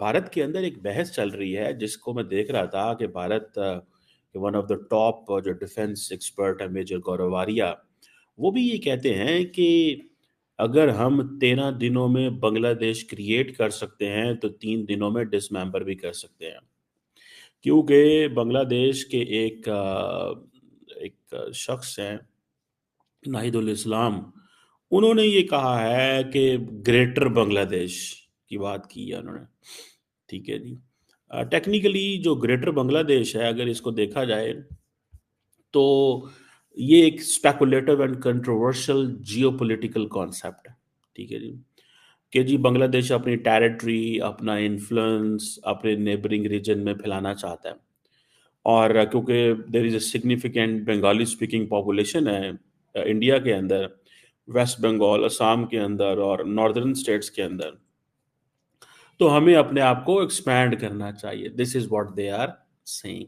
भारत के अंदर एक बहस चल रही है जिसको मैं देख रहा था कि Bharat one of the top जो डिफेंस एक्सपर्ट है मेजर गौरव आर्या, वो भी ये कहते हैं कि अगर हम 13 दिनों में बांग्लादेश क्रिएट कर सकते हैं तो 3 दिनों में डिसमेंबर भी कर सकते हैं। क्योंकि बांग्लादेश के एक शख्स हैं नाहिदुल इस्लाम, उन्होंने ये कहा है कि ग्रेटर बांग्लादेश की बात की है उन्होंने। ठीक है जी। टेक्निकली जो ग्रेटर बांग्लादेश है, अगर इसको देखा जाए तो ये एक speculative and controversial geopolitical concept है। ठीक है जी, कि जी बांग्लादेश अपनी टेरिटरी, अपना इन्फ्लुएंस अपने नेबरिंग रीजन में फैलाना चाहता है। और क्योंकि there is a significant Bengali speaking population है इंडिया के अंदर, वेस्ट बंगाल, असम के अंदर और नॉर्दर्न स्टेट्स के अंदर, तो हमें अपने आप को एक्सपैंड करना चाहिए। This is what they are saying.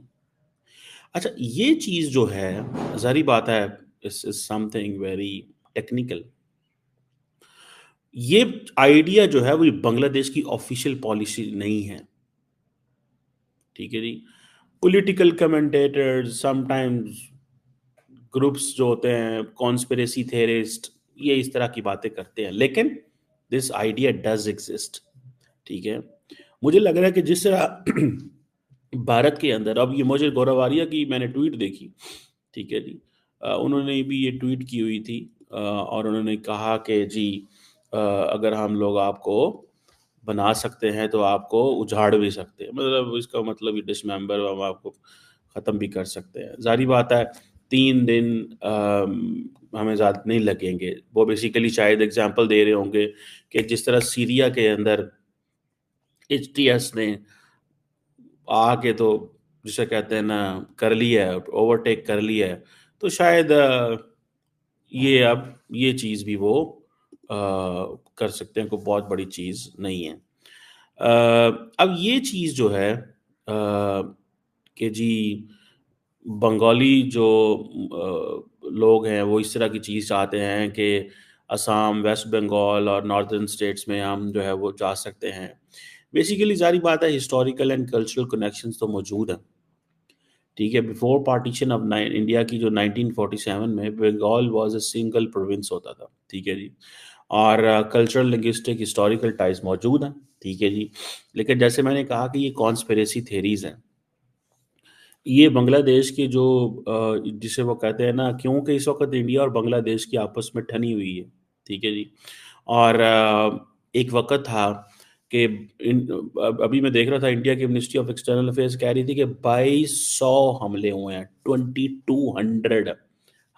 अच्छा, ये चीज जो है, जारी बात है, this is something very technical. ये आइडिया जो है वो बांग्लादेश की ऑफिशियल पॉलिसी नहीं है। ठीक है जी। पॉलिटिकल कमेंटेटर्स, समटाइम्स ग्रुप्स जो होते हैं, कॉन्स्पिरेसी थेरिस्ट, ये इस तरह की बातें करते हैं, लेकिन दिस आइडिया डज एग्जिस्ट। ठीक है। मुझे लग रहा है कि जिस तरह भारत के अंदर, अब ये मुझे गौरव आर्या की मैंने ट्वीट देखी। ठीक है जी। उन्होंने भी ये ट्वीट की हुई थी, और उन्होंने कहा कि जी अगर हम लोग आपको बना सकते हैं तो आपको उजाड़ भी सकते हैं, मतलब इसका मतलब ये डिसमेंबर हम आपको ख़त्म भी कर सकते हैं। जारी बात है, 3 दिन हमें ज़्यादा नहीं लगेंगे। वो बेसिकली शायद एग्जांपल दे रहे होंगे कि जिस तरह सीरिया के अंदर एचटीएस ने आके तो जिसे कहते हैं ना, कर लिया है, ओवरटेक कर लिया है, तो शायद ये अब ये चीज़ भी वो कर सकते हैं, कोई बहुत बड़ी चीज़ नहीं है। अब ये चीज़ जो है कि जी बंगाली जो लोग हैं वो इस तरह की चीज़ चाहते हैं कि असम, वेस्ट बंगाल और नॉर्दर्न स्टेट्स में हम जो है वो जा सकते हैं। बेसिकली सारी बात है, हिस्टोरिकल एंड कल्चरल कनेक्शंस तो मौजूद हैं। ठीक है, बिफोर पार्टीशन ऑफ इंडिया की जो 1947 में Bengal was a single province होता था। ठीक है जी। और कल्चरल, लिंग्विस्टिक, हिस्टोरिकल टाइज मौजूद हैं। ठीक है जी। लेकिन जैसे मैंने कहा कि ये कॉन्स्पिरेसी थेरीज हैं। ये बांग्लादेश के जो जिसे वो कहते हैं ना, क्योंकि इस वक्त इंडिया और बांग्लादेश की आपस में ठनी हुई है। ठीक है जी। और एक वक्त था कि अभी मैं देख रहा था, इंडिया की मिनिस्ट्री ऑफ एक्सटर्नल अफेयर्स कह रही थी कि 2200 हमले हुए हैं, 2200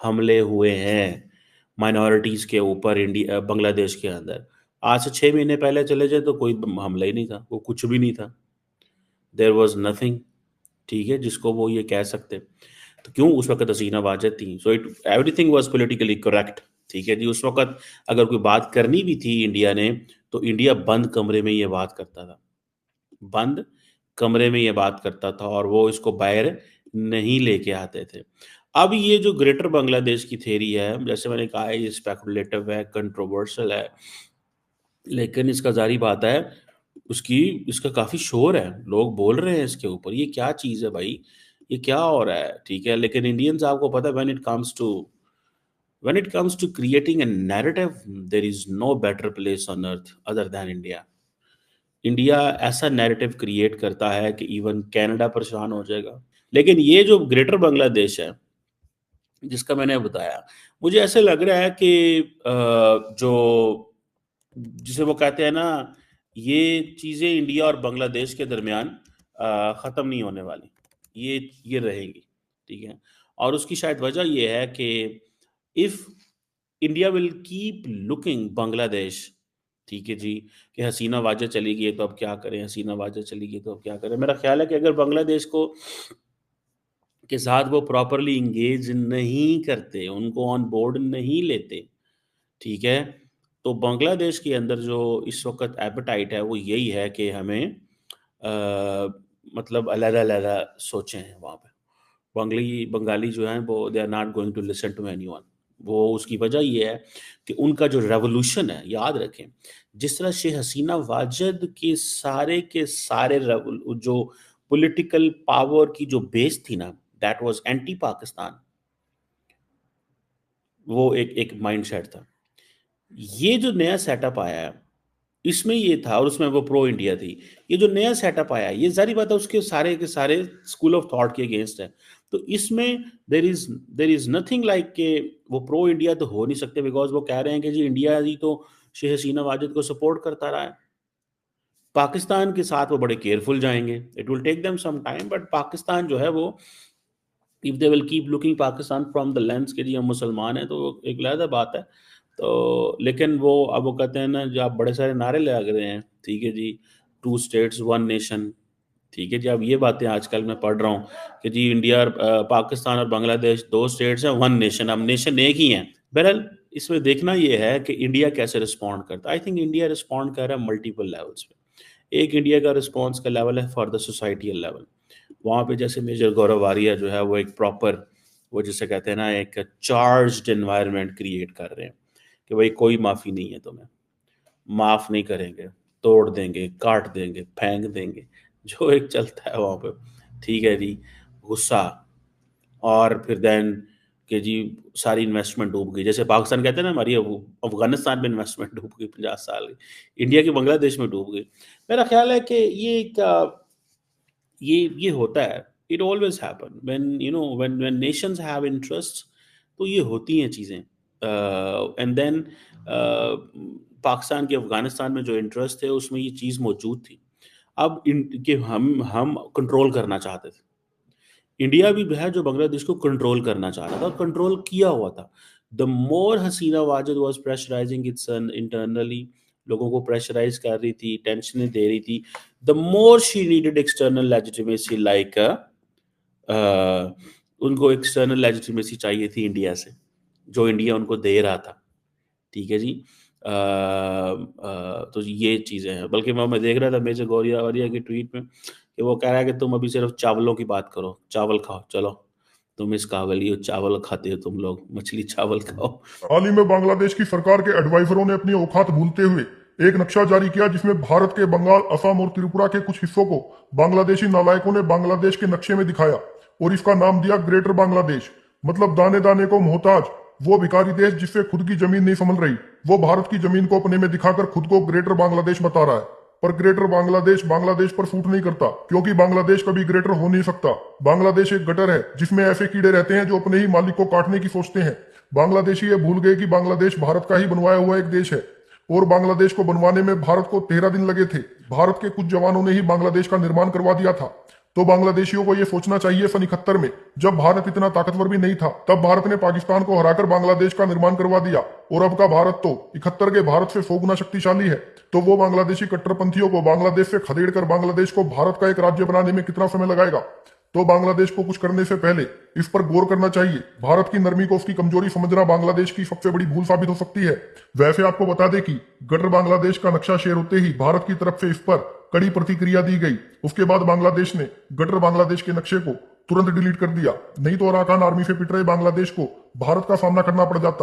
हमले हुए हैं माइनॉरिटीज़ के ऊपर इंडिया बांग्लादेश के अंदर। आज से 6 महीने पहले चले जाए तो कोई हमला ही नहीं था, वो कुछ भी नहीं था। There was nothing. ठीक है, जिसको वो ये कह सकते। तो क्यों उस वक़्त हसीना वाजद थी, so it everything was politically correct. ठीक है जी, उस वक़्त अगर कोई बात करनी भी थी इंडिया ने, तो इंडिया बंद कमरे में ये बात करता था। बंद कमरे में ये बात करता था और वो इसको बाहर नहीं लेके आते थे। अब ये जो ग्रेटर बांग्लादेश की थ्योरी है, जैसे मैंने कहा है, ये स्पेकुलेटिव है, कंट्रोवर्शियल है, लेकिन इसका ज़ाहिर बात है, उसकी इसका काफ़ी शोर है, लोग बोल रहे हैं इसके ऊपर, ये क्या चीज़ है भाई? ये क्या हो रहा है? ठीक है, लेकिन इंडियंस, आपको पता है, when it comes to creating a narrative, there is no better place on earth other than India. India ऐसा नैरेटिव क्रिएट करता है कि इवन कनाडा परेशान हो जाएगा। लेकिन ये जो ग्रेटर बांग्लादेश है, जिसका मैंने बताया, मुझे ऐसे लग रहा है कि जो जिसे वो कहते हैं ना, ये चीज़ें इंडिया और बांग्लादेश के दरमियान ख़त्म नहीं होने वाली, ये रहेंगी। ठीक है। और उसकी शायद वजह ये है कि if India will keep looking Bangladesh, ठीक है जी, कि हसीना वाजह चली गई है तो अब क्या करें, हसीना वाजह चली गई तो अब क्या करें। मेरा ख्याल है कि अगर बांग्लादेश को के साथ वो प्रॉपरली इंगेज नहीं करते, उनको ऑन बोर्ड नहीं लेते, ठीक है, तो बांग्लादेश के अंदर जो इस वक़्त एपेटाइट है वो यही है कि हमें मतलब अलग-अलग सोचें हैं वहाँ पे। बंगाली जो हैं वो they are not going to listen to anyone. वो उसकी वजह ये है कि उनका जो रेवोल्यूशन है, याद रखें, जिस तरह शेख हसीना वाजिद के सारे जो पॉलिटिकल पावर की जो बेस थी ना, दैट वाज एंटी पाकिस्तान। वो एक एक माइंडसेट था। ये जो नया सेटअप आया है, इसमें ये था, और उसमें वो प्रो इंडिया थी। ये जो नया सेटअप आया है, ये ज़ाहिर बात है उसके सारे के सारे स्कूल ऑफ थॉट के अगेंस्ट है। तो इसमें देयर इज नथिंग लाइक के वो प्रो इंडिया तो हो नहीं सकते, बिकॉज वो कह रहे हैं कि जी इंडिया ही तो शेख हसीना वाजिद को सपोर्ट करता रहा है। पाकिस्तान के साथ वो बड़े केयरफुल जाएंगे, it will take them some time, but Pakistan जो है वो, if they will keep looking Pakistan from the lens के जी हम मुसलमान हैं, तो वो एक अलग बात है। तो लेकिन वो अब वो कहते हैं ना, जो आप बड़े सारे नारे लगा रहे हैं, ठीक है जी, टू स्टेट्स वन नेशन, ठीक है जी। अब ये बातें आजकल मैं पढ़ रहा हूँ कि जी इंडिया और पाकिस्तान और बांग्लादेश दो स्टेट्स हैं, वन नेशन, अब नेशन एक ही है। बहरहाल इसमें देखना ये है कि इंडिया कैसे रिस्पॉन्ड करता है। आई थिंक इंडिया रिस्पॉन्ड कर रहा है मल्टीपल लेवल्स पे। एक इंडिया का रिस्पॉन्स का लेवल है फॉर द सोसाइटियल लेवल। वहाँ पे जैसे मेजर गौरव आर्या जो है वो एक प्रॉपर, वो जिसे कहते हैं ना, एक चार्ज्ड एनवायरनमेंट क्रिएट कर रहे हैं कि भाई कोई माफ़ी नहीं है, तुम्हें माफ़ नहीं करेंगे, तोड़ देंगे, काट देंगे, फेंक देंगे, जो एक चलता है वहाँ पे, ठीक है जी। गुस्सा, और फिर देन कि जी सारी इन्वेस्टमेंट डूब गई, जैसे पाकिस्तान कहते हैं ना हमारी अफगानिस्तान में इन्वेस्टमेंट डूब गई 50 साल की, इंडिया की बांग्लादेश में डूब गई। मेरा ख्याल है कि ये एक ये होता है, it always happen when you know when when Nations have interest, तो ये होती हैं चीज़ें। एंड देन पाकिस्तान के अफगानिस्तान में जो इंटरेस्ट थे उसमें ये चीज़ मौजूद थी। अब इन कि हम कंट्रोल करना चाहते थे, इंडिया भी है जो बांग्लादेश को कंट्रोल करना चाह रहा था, और कंट्रोल किया हुआ था। The more Hasina Wajid was pressurising it's internally, लोगों को प्रेशराइज कर रही थी, टेंशनें दे रही थी, the more she needed external legitimacy, like उनको एक्सटर्नल लेजिटिमेसी चाहिए थी इंडिया से, जो इंडिया उनको दे रहा था, ठीक है जी। तो ये चीज़ें हैं। बल्कि मैं देख रहा था मेजर गौरिया वारिया की ट्वीट में कि वो कह रहा है कि तुम अभी सिर्फ चावलों की बात करो, चावल खाओ, चलो तुम इस काबिल हो, चावल खाते हो तुम लोग, मछली चावल खाओ। हाल ही में बांग्लादेश की सरकार के एडवाइजरों ने अपनी औकात भूलते हुए एक नक्शा जारी किया जिसमें भारत के बंगाल, असम और त्रिपुरा के कुछ हिस्सों को बांग्लादेशी नालायकों ने बांग्लादेश के नक्शे में दिखाया और इसका नाम दिया ग्रेटर बांग्लादेश। मतलब दाने दाने को मोहताज, वो भिखारी देश जिससे खुद की जमीन नहीं संभल रही, वो भारत की जमीन को अपने में दिखाकर खुद को ग्रेटर बांग्लादेश बता रहा है। पर ग्रेटर बांग्लादेश बांग्लादेश पर सूट नहीं करता, क्योंकि बांग्लादेश कभी ग्रेटर हो नहीं सकता। बांग्लादेश एक गटर है जिसमें ऐसे कीड़े रहते हैं जो अपने ही मालिक को काटने की सोचते हैं। बांग्लादेशी ये भूल गए कि बांग्लादेश भारत का ही बनवाया हुआ एक देश है, और बांग्लादेश को बनवाने में भारत को 13 दिन लगे थे। भारत के कुछ जवानों ने ही बांग्लादेश का निर्माण करवा दिया था। तो बांग्लादेशियों को यह सोचना चाहिए सन 71 में, जब भारत इतना ताकतवर भी नहीं था, तब भारत ने पाकिस्तान को हराकर बांग्लादेश का निर्माण करवा दिया। और अब का भारत तो 71 के भारत से 100 गुना शक्तिशाली है। तो वो बांग्लादेशी कट्टरपंथियों को बांग्लादेश से खदेड़ कर बांग्लादेश को भारत का एक राज्य बनाने में कितना समय लगाएगा। तो बांग्लादेश को कुछ करने से पहले इस पर गौर करना चाहिए। भारत की नरमी को उसकी कमजोरी समझना बांग्लादेश की सबसे बड़ी भूल साबित हो सकती है। वैसे आपको बता दें कि गटर बांग्लादेश का नक्शा शेयर होते ही भारत की तरफ से इस पर कड़ी प्रतिक्रिया दी गई। उसके बाद बांग्लादेश ने गटर बांग्लादेश के नक्शे को तुरंत डिलीट कर दिया, नहीं तो अराकान आर्मी से पिट रहे बांग्लादेश को भारत का सामना करना पड़ जाता।